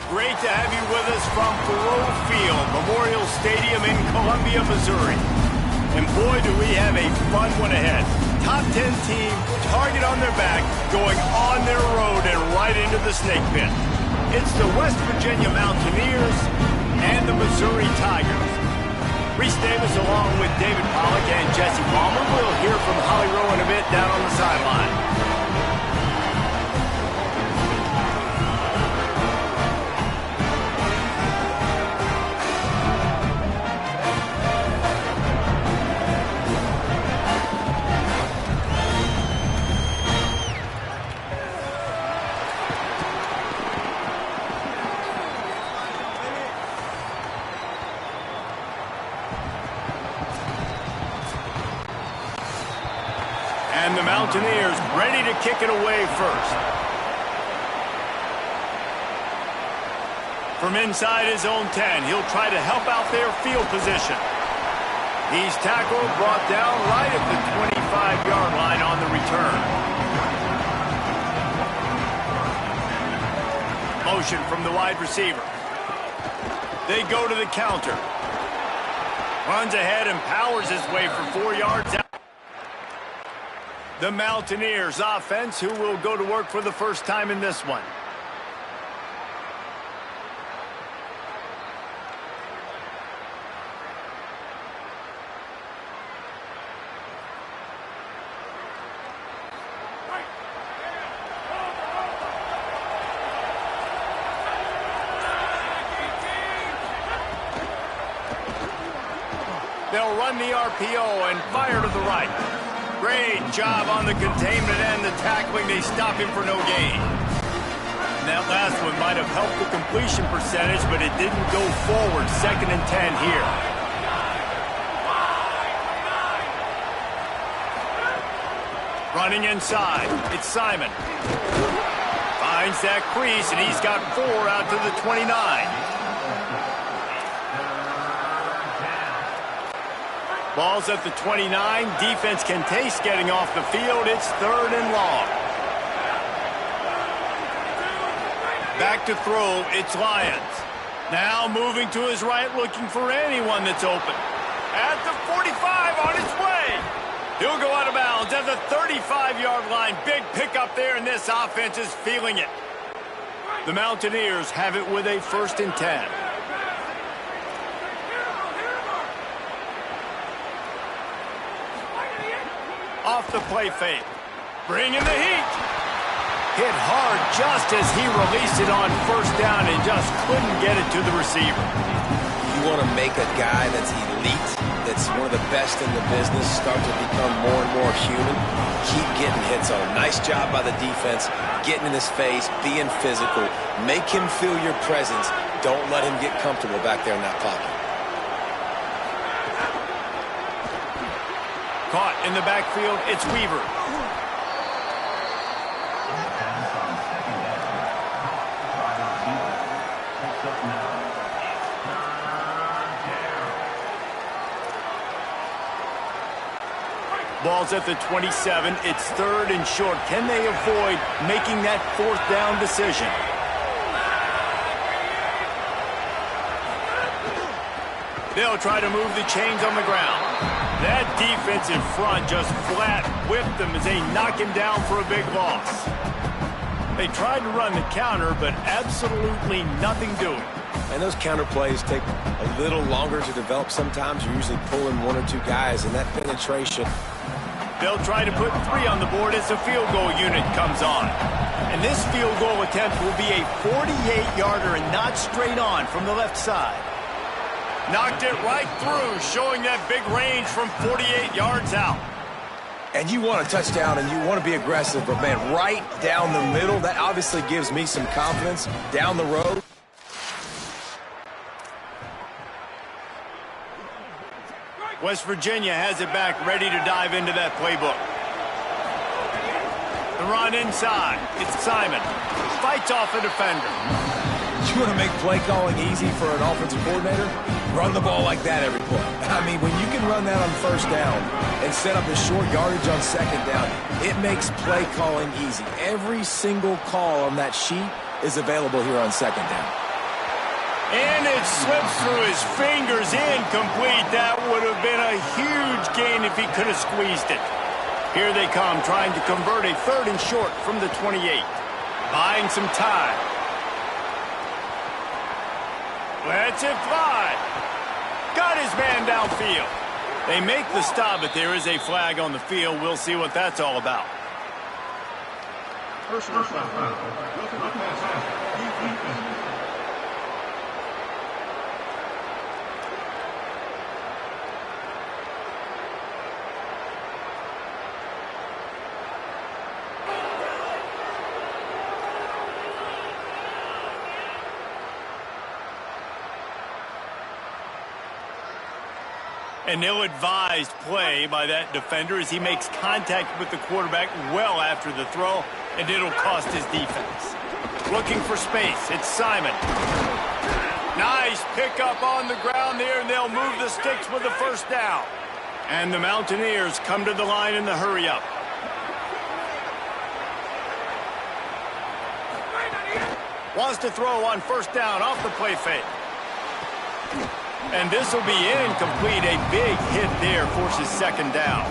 Great to have you with us from Faurot Field, Memorial Stadium in Columbia, Missouri. And boy, do we have a fun one ahead. Top 10 team, target on their back, going on their road and right into the snake pit. It's the West Virginia Mountaineers and the Missouri Tigers. Reese Davis along with David Pollock and Jesse Palmer. We'll hear from Holly Rowe in a bit down on the sideline. And the Mountaineers ready to kick it away first. From inside his own 10, he'll try to help out their field position. He's tackled, brought down right at the 25-yard line on the return. Motion from the wide receiver. They go to the counter. Runs ahead and powers his way for 4 yards out. The Mountaineers offense, who will go to work for the first time in this one. They'll run the RPO and fire to the right. Great job on the containment and the tackling. They stop him for no gain. And that last one might have helped the completion percentage, but it didn't go forward. 2nd and 10 here. Running inside. It's Simon. Finds that crease, and he's got 4 out to the 29. Ball's at the 29. Defense can taste getting off the field. It's 3rd and long. Back to throw. It's Lions. Now moving to his right, looking for anyone that's open. At the 45, on its way. He'll go out of bounds at the 35-yard line. Big pickup there, and this offense is feeling it. The Mountaineers have it with a 1st and 10. Off the play fake. Bringing the heat. Hit hard just as he released it on 1st down and just couldn't get it to the receiver. You want to make a guy that's elite, that's one of the best in the business, start to become more and more human. Keep getting hits on. Nice job by the defense, getting in his face, being physical. Make him feel your presence. Don't let him get comfortable back there in that pocket. Caught in the backfield, it's Weaver. Ball's at the 27. It's 3rd and short. Can they avoid making that 4th down decision? They'll try to move the chains on the ground. That defense in front just flat whipped them as they knock him down for a big loss. They tried to run the counter, but absolutely nothing doing. And those counter plays take a little longer to develop sometimes. You're usually pulling 1 or 2 guys, and that penetration. They'll try to put 3 on the board as the field goal unit comes on. And this field goal attempt will be a 48-yarder and not straight on from the left side. Knocked it right through, showing that big range from 48 yards out. And you want a touchdown and you want to be aggressive, but man, right down the middle, that obviously gives me some confidence down the road. West Virginia has it back, ready to dive into that playbook. The run inside. It's Simon. Fights off a defender. You want to make play calling easy for an offensive coordinator? Run the ball like that every play. I mean, when you can run that on first down and set up a short yardage on second down, it makes play calling easy. Every single call on that sheet is available here on second down. And it slips through his fingers, incomplete. That would have been a huge gain if he could have squeezed it. Here they come, trying to convert a 3rd and short from the 28. Buying some time. Lets it fly. Got his man downfield. They make the stop, but there is a flag on the field. We'll see what that's all about. Personal foul. An ill-advised play by that defender as he makes contact with the quarterback well after the throw, and it'll cost his defense. Looking for space, it's Simon. Nice pickup on the ground there, and they'll move the sticks with the first down. And the Mountaineers come to the line in the hurry-up. Wants to throw on first down off the play fake. And this will be incomplete. A big hit there forces second down.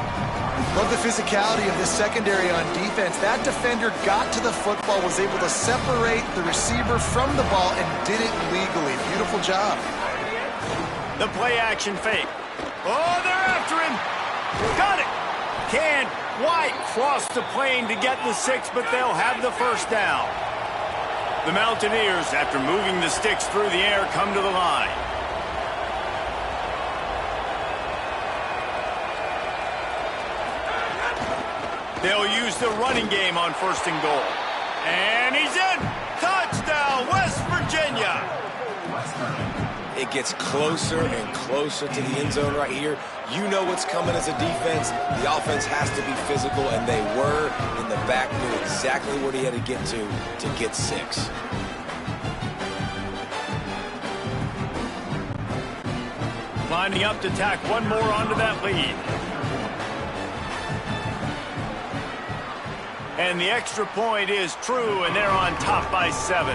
Love the physicality of this secondary on defense. That defender got to the football, was able to separate the receiver from the ball, and did it legally. Beautiful job. The play action fake. Oh, they're after him. Got it. Can't quite cross the plane to get the 6, but they'll have the first down. The Mountaineers, after moving the sticks through the air, come to the line. They'll use the running game on 1st and goal. And he's in! Touchdown, West Virginia! It gets closer and closer to the end zone right here. You know what's coming as a defense. The offense has to be physical, and they were. In the back knew exactly where he had to get 6. Lining up to tack one more onto that lead. And the extra point is true, and they're on top by 7.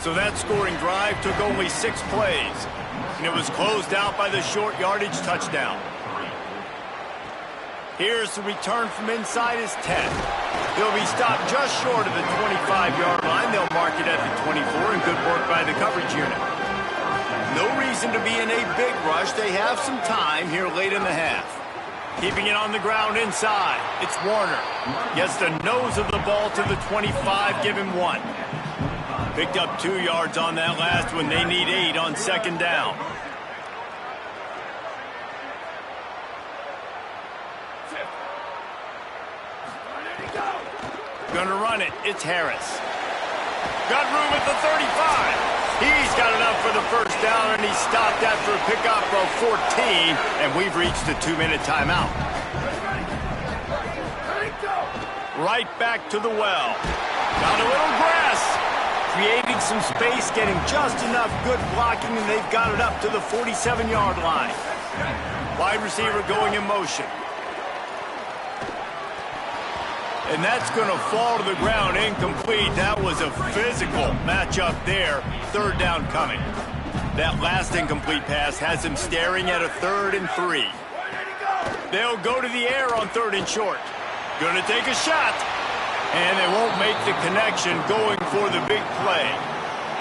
So that scoring drive took only 6 plays, and it was closed out by the short yardage touchdown. Here's the return from inside his 10. He'll be stopped just short of the 25-yard line. They'll mark it at the 24, and good work by the coverage unit. No reason to be in a big rush. They have some time here late in the half. Keeping it on the ground inside. It's Warner. Gets the nose of the ball to the 25, give him 1. Picked up 2 yards on that last one. They need 8 on second down. Gonna run it. It's Harris. Got room at the 35. He's got enough for the first down, and he's stopped after a pickup of 14, and we've reached a 2-minute timeout. Right back to the well. Got a little grass. Creating some space, getting just enough good blocking, and they've got it up to the 47-yard line. Wide receiver going in motion. And that's going to fall to the ground incomplete. That was a physical matchup there. 3rd down coming. That last incomplete pass has him staring at a 3rd and 3. They'll go to the air on 3rd and short. Going to take a shot. And they won't make the connection going for the big play.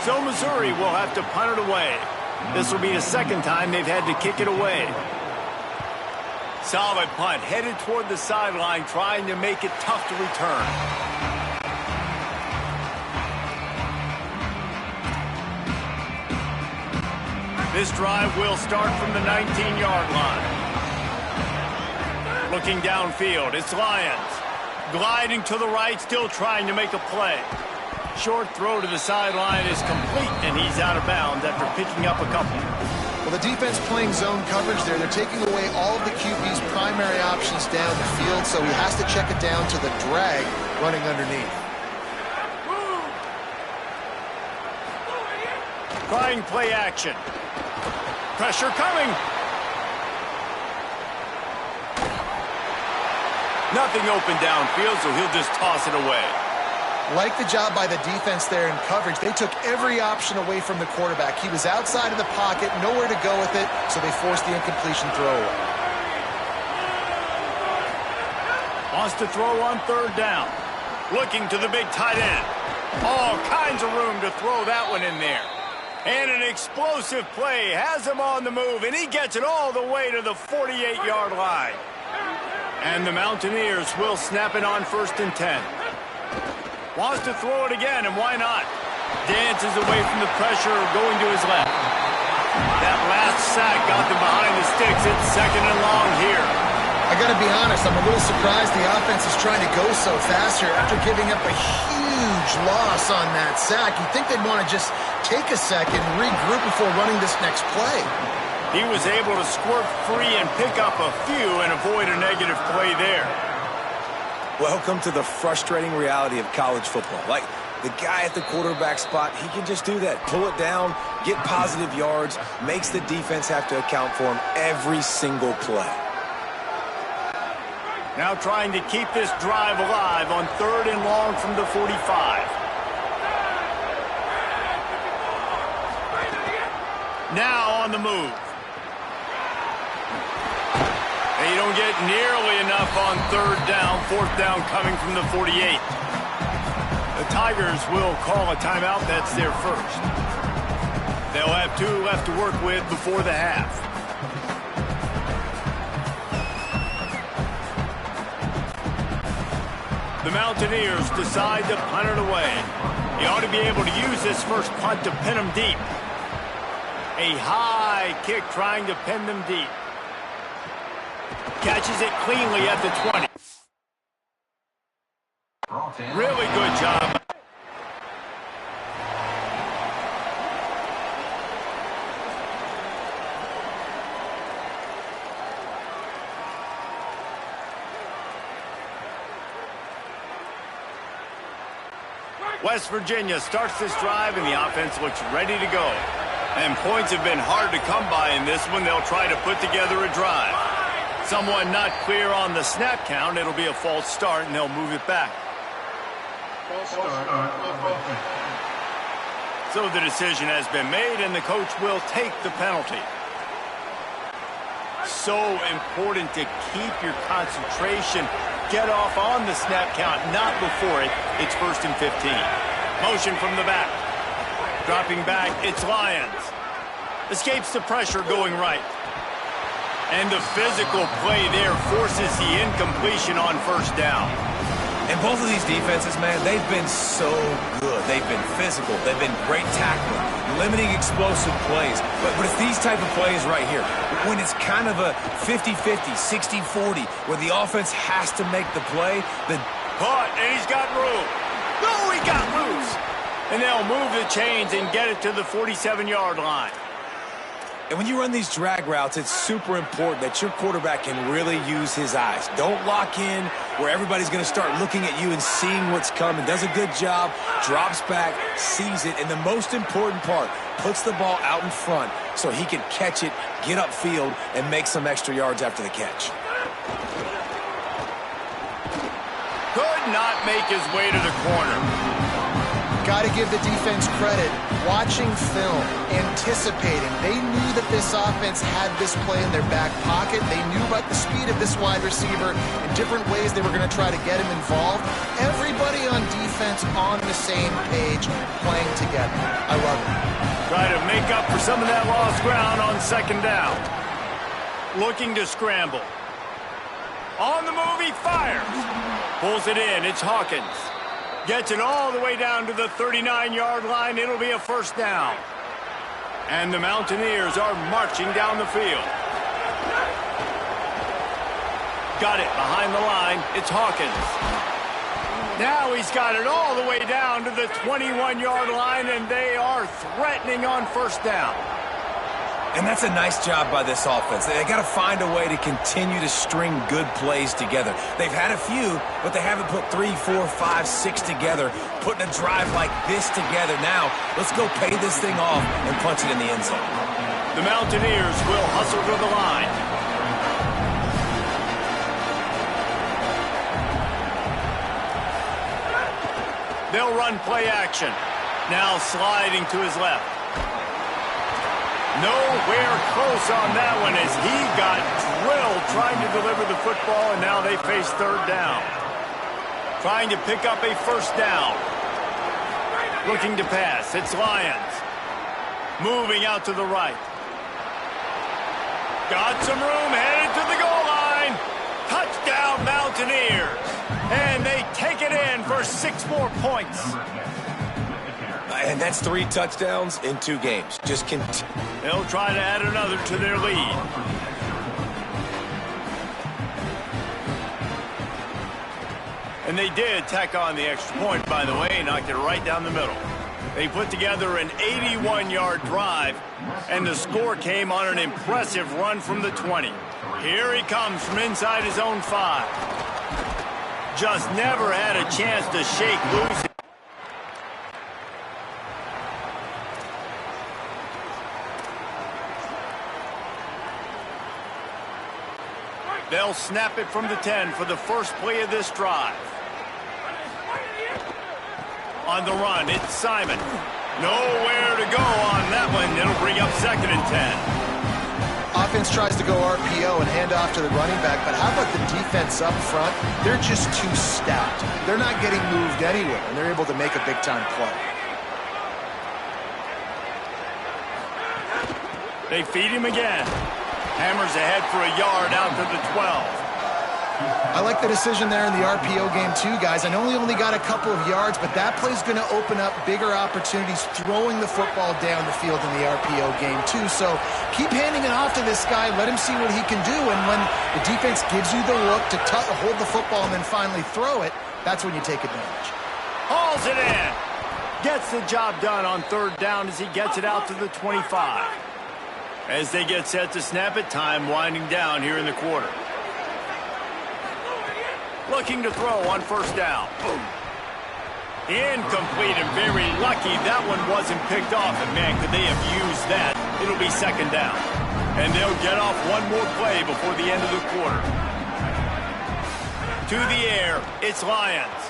So Missouri will have to punt it away. This will be the 2nd time they've had to kick it away. Solid punt, headed toward the sideline, trying to make it tough to return. This drive will start from the 19-yard line. Looking downfield, it's Lyons. Gliding to the right, still trying to make a play. Short throw to the sideline is complete, and he's out of bounds after picking up a couple. Well, the defense playing zone coverage there. They're taking away all of the QB's primary options down the field, so he has to check it down to the drag running underneath. Trying play action. Pressure coming. Nothing open downfield, so he'll just toss it away. Like the job by the defense there in coverage. They took every option away from the quarterback. He was outside of the pocket, nowhere to go with it, so they forced the incompletion throw away. Wants to throw on third down. Looking to the big tight end. All kinds of room to throw that one in there. And an explosive play has him on the move, and he gets it all the way to the 48-yard line. And the Mountaineers will snap it on 1st and 10. Wants to throw it again, and why not? Dances away from the pressure, going to his left. That last sack got them behind the sticks. It's 2nd and long here. I got to be honest, I'm a little surprised the offense is trying to go so fast here after giving up a huge loss on that sack. You'd think they'd want to just take a second, regroup before running this next play. He was able to squirt free and pick up a few and avoid a negative play there. Welcome to the frustrating reality of college football. Like, the guy at the quarterback spot, he can just do that. Pull it down, get positive yards, makes the defense have to account for him every single play. Now trying to keep this drive alive on 3rd and long from the 45. Now on the move. They don't get nearly enough on 3rd down. 4th down coming from the 48. The Tigers will call a timeout. That's their first. They'll have 2 left to work with before the half. The Mountaineers decide to punt it away. He ought to be able to use this first punt to pin them deep. A high kick trying to pin them deep. Catches it cleanly at the 20. Really good job. West Virginia starts this drive, and the offense looks ready to go. And points have been hard to come by in this one. They'll try to put together a drive. Someone not clear on the snap count. It'll be a false start, and they'll move it back. So the decision has been made, and the coach will take the penalty. So important to keep your concentration. Get off on the snap count, not before it. It's 1st and 15. Motion from the back. Dropping back, it's Lyons. Escapes the pressure going right. And the physical play there forces the incompletion on 1st down. And both of these defenses, man, they've been so good. They've been physical. They've been great tackling, limiting explosive plays. But it's these type of plays right here, when it's kind of a 50-50, 60-40, where the offense has to make the play. Caught, and he's got room. No, he got loose. And they'll move the chains and get it to the 47-yard line. And when you run these drag routes, it's super important that your quarterback can really use his eyes. Don't lock in where everybody's going to start looking at you and seeing what's coming. Does a good job, drops back, sees it, and the most important part, puts the ball out in front so he can catch it, get upfield, and make some extra yards after the catch. Could not make his way to the corner. Got to give the defense credit. Watching film, anticipating. They knew that this offense had this play in their back pocket. They knew about the speed of this wide receiver and different ways they were going to try to get him involved. Everybody on defense on the same page, playing together. I love it. Try to make up for some of that lost ground on 2nd down. Looking to scramble. On the move, he fires. Pulls it in. It's Hawkins. Gets it all the way down to the 39-yard line. It'll be a 1st down. And the Mountaineers are marching down the field. Got it behind the line. It's Hawkins. Now he's got it all the way down to the 21-yard line, and they are threatening on 1st down. And that's a nice job by this offense. They got to find a way to continue to string good plays together. They've had a few, but they haven't put 3, 4, 5, 6 together, putting a drive like this together. Now, let's go pay this thing off and punch it in the end zone. The Mountaineers will hustle to the line. They'll run play action. Now sliding to his left. Nowhere close on that one as he got drilled trying to deliver the football, and now they face third down. Trying to pick up a first down. Looking to pass. It's Lions. Moving out to the right. Got some room, headed to the goal line. Touchdown, Mountaineers. And they take it in for 6 more points. And that's 3 touchdowns in 2 games. Just continue. They'll try to add another to their lead. And they did tack on the extra point, by the way, knocked it right down the middle. They put together an 81-yard drive, and the score came on an impressive run from the 20. Here he comes from inside his own 5. Just never had a chance to shake loose. They'll snap it from the 10 for the first play of this drive. On the run, it's Simon. Nowhere to go on that one. It'll bring up 2nd and 10. Offense tries to go RPO and hand off to the running back, but how about the defense up front? They're just too stout. They're not getting moved anywhere, and they're able to make a big-time play. They feed him again. Hammers ahead for a yard out to the 12. I like the decision there in the RPO game too, guys. I know he only got a couple of yards, but that play's going to open up bigger opportunities throwing the football down the field in the RPO game too. So keep handing it off to this guy. Let him see what he can do. And when the defense gives you the look to hold the football and then finally throw it, that's when you take advantage. Hauls it in. Gets the job done on 3rd down as he gets it out to the 25. As they get set to snap it, time winding down here in the quarter. Looking to throw on 1st down. Boom. Incomplete and very lucky that one wasn't picked off. And man, could they have used that. It'll be 2nd down. And they'll get off one more play before the end of the quarter. To the air, it's Lions.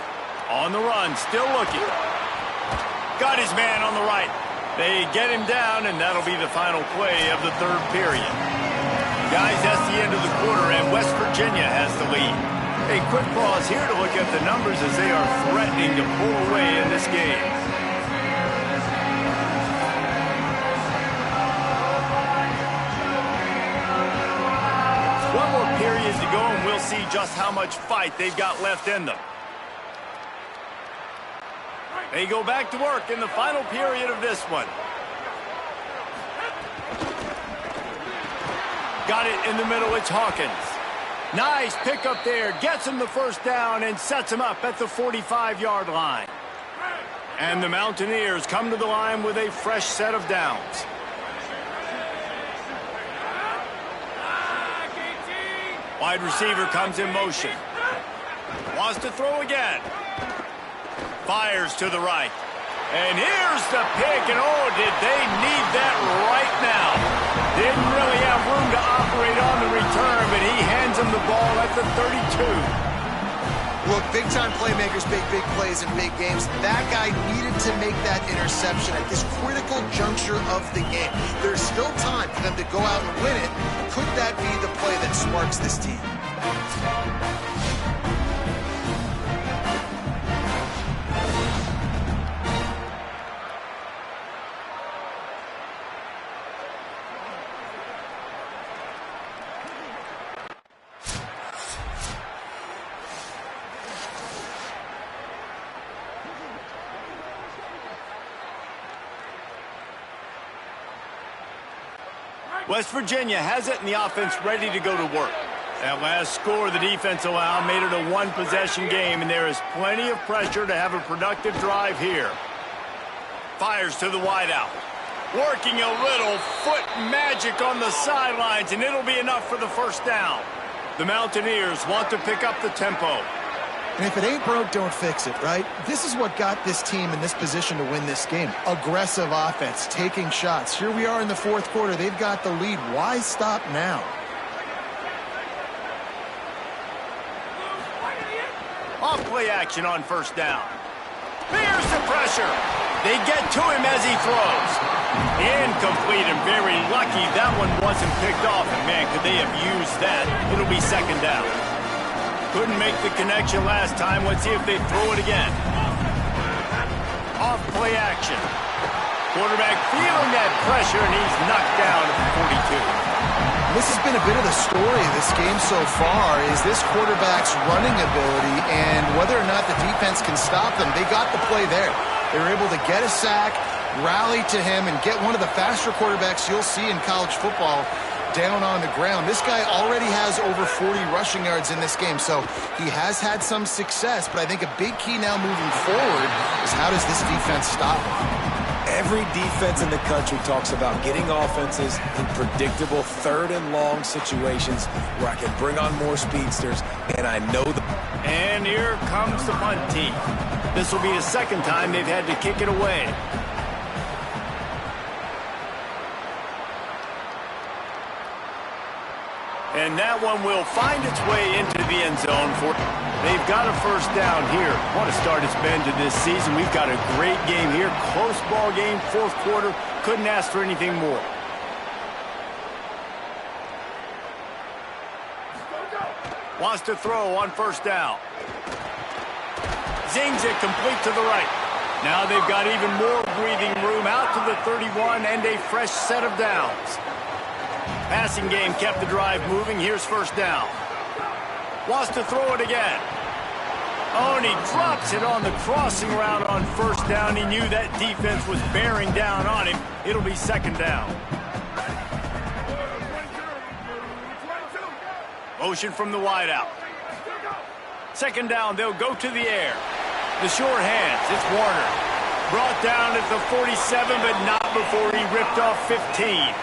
On the run, still looking. Got his man on the right. They get him down, and that'll be the final play of the 3rd period. Guys, that's the end of the quarter, and West Virginia has the lead. A quick pause here to look at the numbers as they are threatening to pull away in this game. One more period to go, and we'll see just how much fight they've got left in them. They go back to work in the final period of this one. Got it in the middle, it's Hawkins. Nice pickup there, gets him the 1st down and sets him up at the 45-yard line. And the Mountaineers come to the line with a fresh set of downs. Wide receiver comes in motion. Wants to throw again. Fires to the right. And here's the pick, and oh, did they need that right now. Didn't really have room to operate on the return, but he hands him the ball at the 32. Look, big-time playmakers make big plays in big games. That guy needed to make that interception at this critical juncture of the game. There's still time for them to go out and win it. Could that be the play that sparks this team? West Virginia has it and the offense ready to go to work. That last score the defense allowed made it a 1-possession game, and there is plenty of pressure to have a productive drive here. Fires to the wideout. Working a little foot magic on the sidelines, and it'll be enough for the 1st down. The Mountaineers want to pick up the tempo. And if it ain't broke, don't fix it, right? This is what got this team in this position to win this game. Aggressive offense, taking shots. Here we are in the fourth quarter. They've got the lead. Why stop now? Off play action on first down. There's the pressure. They get to him as he throws. Incomplete, and very lucky that one wasn't picked off. And man, could they have used that? It'll be second down. Couldn't make the connection last time. Let's see if they throw it again. Off play action. Quarterback feeling that pressure, and he's knocked down at the 42. This has been a bit of the story of this game so far, is this quarterback's running ability and whether or not the defense can stop them. They got the play there. They were able to get a sack, rally to him, and get one of the faster quarterbacks you'll see in college football down on the ground. This guy already has over 40 rushing yards in this game, so he has had some success, but I think a big key now moving forward is how does this defense stop him? Every defense in the country talks about getting offenses in predictable third and long situations where I can bring on more speedsters, and I know that. And here comes the punt team. This will be the second time they've had to kick it away. And that one will find its way into the end zone for. They've got a first down here. What a start it's been to this season. We've got a great game here. Close ball game, fourth quarter. Couldn't ask for anything more. Wants to throw on first down. Zings it complete to the right. Now they've got even more breathing room out to the 31 and a fresh set of downs. Passing game kept the drive moving. Here's first down. Wants to throw it again. Oh, and he drops it on the crossing route on first down. He knew that defense was bearing down on him. It'll be second down. Motion from the wideout. Second down, they'll go to the air. The short hands, it's Warner. Brought down at the 47, but not before he ripped off 15.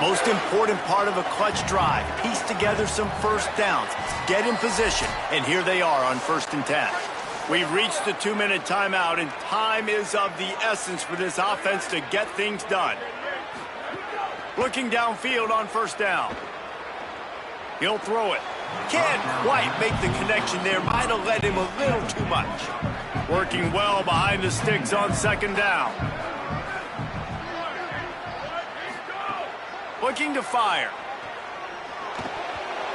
Most important part of a clutch drive. Piece together some first downs. Get in position. And here they are on 1st and 10. We've reached the 2-minute timeout, and time is of the essence for this offense to get things done. Looking downfield on first down. He'll throw it. Can't quite make the connection there. Might have led him a little too much. Working well behind the sticks on second down. Looking to fire.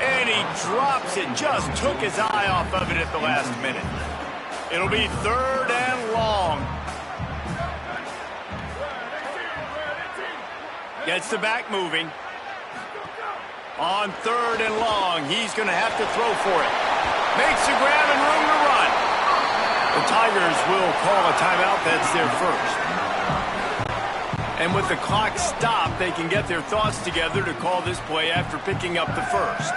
And he drops it. Just took his eye off of it at the last minute. It'll be third and long. Gets the back moving. On third and long, he's going to have to throw for it. Makes the grab and room to run. The Tigers will call a timeout. That's their first. And with the clock stopped, they can get their thoughts together to call this play after picking up the first.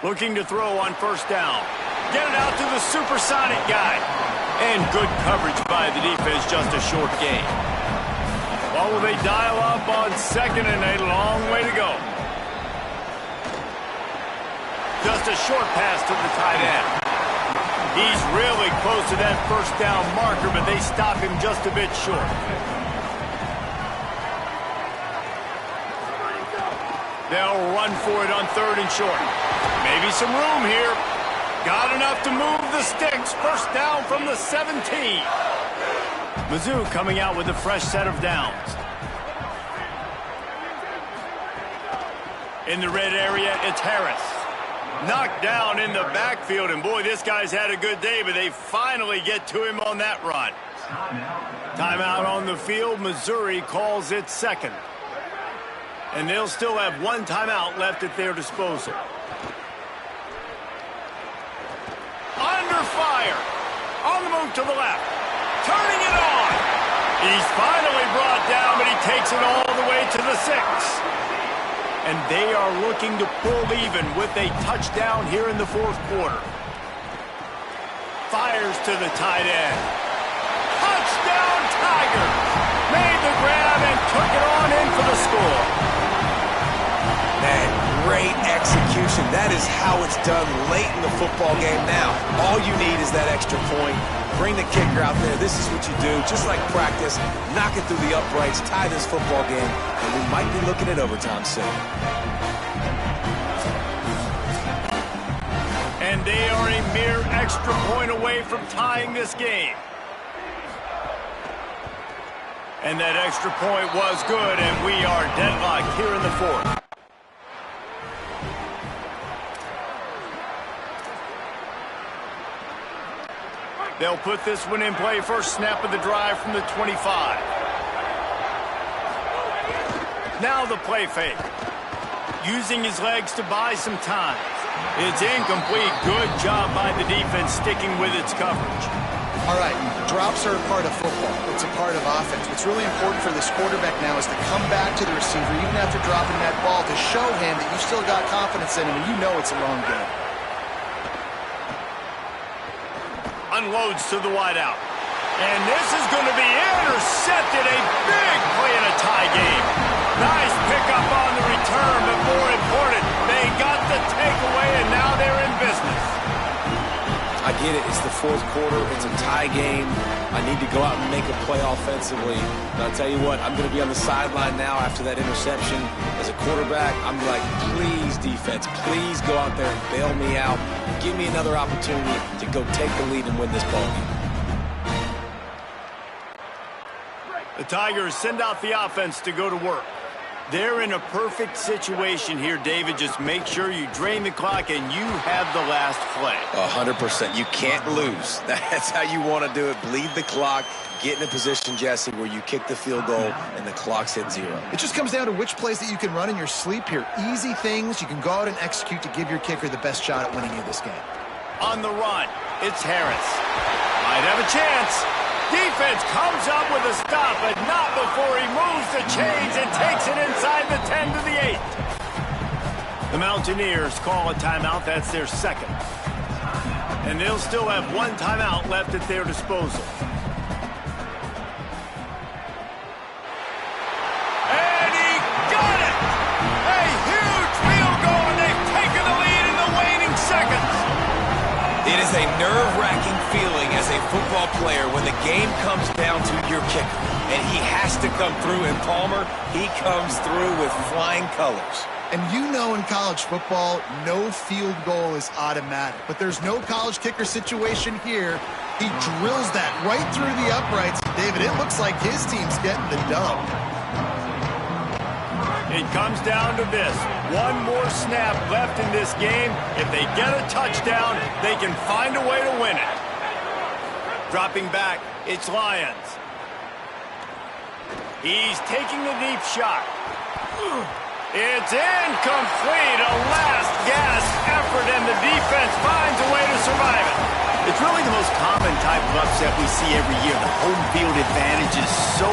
Looking to throw on first down. Get it out to the supersonic guy. And good coverage by the defense, just a short gain. Well, will they dial up on second, and a long way to go. Just a short pass to the tight end. He's really close to that first down marker, but they stop him just a bit short. They'll run for it on third and short. Maybe some room here. Got enough to move the sticks. First down from the 17. Mizzou coming out with a fresh set of downs. In the red area, it's Harris. Knocked down in the backfield, and boy, this guy's had a good day, but they finally get to him on that run. Timeout on the field. Missouri calls it second. And they'll still have one timeout left at their disposal. Under fire. On the move to the left. Turning it on. He's finally brought down, but he takes it all the way to the 6. And they are looking to pull even with a touchdown here in the fourth quarter. Fires to the tight end. Touchdown Tigers! Made the grab and took it on in for the score. Man, great execution. That is how it's done late in the football game now. All you need is that extra point. Bring the kicker out there. This is what you do. Just like practice, knock it through the uprights, tie this football game, and we might be looking at overtime soon. And they are a mere extra point away from tying this game. And that extra point was good, and we are deadlocked here in the fourth. They'll put this one in play. First snap of the drive from the 25. Now the play fake. Using his legs to buy some time. It's incomplete. Good job by the defense sticking with its coverage. All right, drops are a part of football. It's a part of offense. What's really important for this quarterback now is to come back to the receiver, even after dropping that ball, to show him that you still got confidence in him and you know it's a long game. Unloads to the wideout. And this is going to be intercepted. A big play in a tie game. Nice pickup on the return, but more important, they got the takeaway, and now they're in business. I get it. It's the fourth quarter. It's a tie game. I need to go out and make a play offensively. But I'll tell you what, I'm going to be on the sideline now after that interception. As a quarterback, I'm like, please, defense, please go out there and bail me out. Give me another opportunity to go take the lead and win this ball game. The Tigers send out the offense to go to work. They're in a perfect situation here, David. Just make sure you drain the clock and you have the last play. 100%. You can't lose. That's how you want to do it. Bleed the clock. Get in a position, Jesse, where you kick the field goal and the clock's hit 0. It just comes down to which plays that you can run in your sleep here. Easy things you can go out and execute to give your kicker the best shot at winning you this game. On the run, it's Harris. Might have a chance. Defense comes up with a stop, but not before he moves the chains and takes it inside the 10 to the 8. The Mountaineers call a timeout. That's their second. And they'll still have one timeout left at their disposal. And he got it! A huge field goal, and they've taken the lead in the waning seconds. It is a nerve-wracking feeling as a football player when the game comes down to your kicker. And he has to come through. And Palmer, he comes through with flying colors. And you know in college football, no field goal is automatic. But there's no college kicker situation here. He drills that right through the uprights. David, it looks like his team's getting the dub. It comes down to this. One more snap left in this game. If they get a touchdown, they can find a way to win it. Dropping back, it's Lyons. He's taking the deep shot. It's incomplete. A last-gasp effort, and the defense finds a way to survive it. It's really the most common type of upset we see every year. The home field advantage is so